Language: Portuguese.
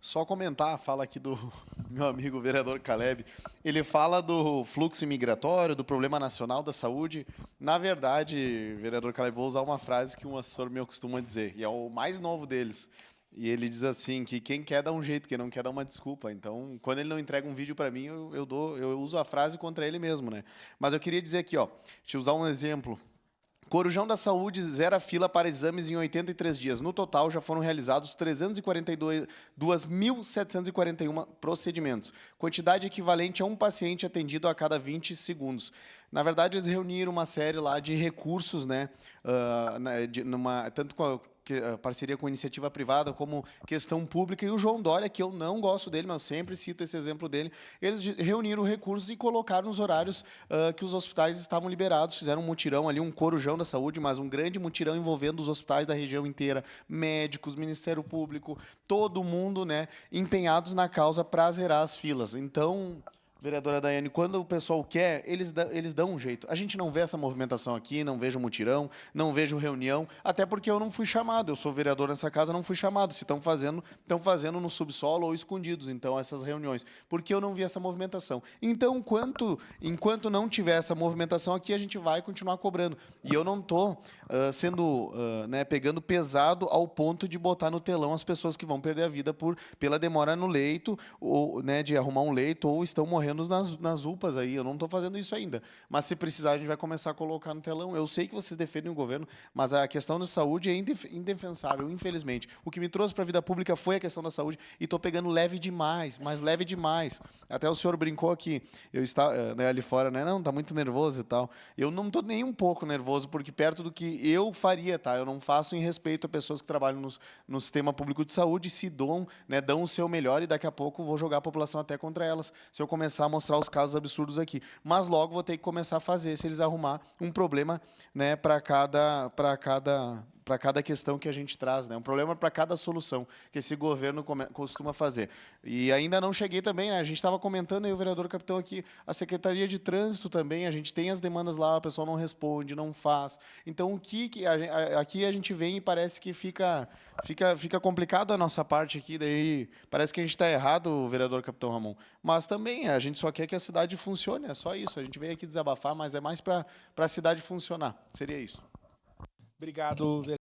Só comentar a fala aqui do meu amigo vereador Caleb. Ele fala do fluxo migratório, do problema nacional da saúde. Na verdade, vereador Caleb, vou usar uma frase que um assessor meu costuma dizer, e é o mais novo deles. E ele diz assim, que quem quer dá um jeito, quem não quer dá uma desculpa. Então, quando ele não entrega um vídeo para mim, eu uso a frase contra ele mesmo, né? Mas eu queria dizer aqui, ó, deixa eu usar um exemplo. Corujão da Saúde zera fila para exames em 83 dias. No total, já foram realizados 342.741 procedimentos, quantidade equivalente a um paciente atendido a cada 20 segundos. Na verdade, eles reuniram uma série lá de recursos, né, tanto com a parceria com a iniciativa privada como questão pública, e o João Dória, que eu não gosto dele, mas eu sempre cito esse exemplo dele, eles reuniram recursos e colocaram nos horários que os hospitais estavam liberados, fizeram um mutirão ali, um corujão da saúde, mas um grande mutirão envolvendo os hospitais da região inteira, médicos, Ministério Público, todo mundo, né, empenhados na causa para zerar as filas. Então, vereadora Daiane, quando o pessoal quer, eles dão um jeito. A gente não vê essa movimentação aqui, não vejo mutirão, não vejo reunião, até porque eu não fui chamado. Eu sou vereador nessa casa, não fui chamado. Se estão fazendo no subsolo ou escondidos, então, essas reuniões. Porque eu não vi essa movimentação. Então, enquanto não tiver essa movimentação aqui, a gente vai continuar cobrando. E eu não estou pegando pesado ao ponto de botar no telão as pessoas que vão perder a vida pela demora no leito, ou, né, de arrumar um leito, ou estão morrendo nas UPAs aí. Eu não estou fazendo isso ainda. Mas se precisar, a gente vai começar a colocar no telão. Eu sei que vocês defendem o governo, mas a questão da saúde é indefensável, infelizmente. O que me trouxe para a vida pública foi a questão da saúde e estou pegando leve demais, mas leve demais. Até o senhor brincou aqui, eu estava ali fora, né? Não, está muito nervoso e tal. Eu não estou nem um pouco nervoso, porque perto do que eu faria, tá? Eu não faço em respeito a pessoas que trabalham no sistema público de saúde, se dão, né, dão o seu melhor, e daqui a pouco vou jogar a população até contra elas, se eu começar a mostrar os casos absurdos aqui. Mas logo vou ter que começar a fazer, se eles arrumar um problema, né, para cada questão que a gente traz, né? Um problema para cada solução que esse governo costuma fazer. E ainda não cheguei também, né? A gente estava comentando aí, o vereador capitão aqui, a Secretaria de Trânsito também, a gente tem as demandas lá, o pessoal não responde, não faz. Então, aqui a gente vem e parece que fica complicado a nossa parte aqui, daí parece que a gente está errado, vereador capitão Ramon. Mas também, a gente só quer que a cidade funcione, é só isso. A gente veio aqui desabafar, mas é mais para a cidade funcionar. Seria isso. Obrigado, vereador.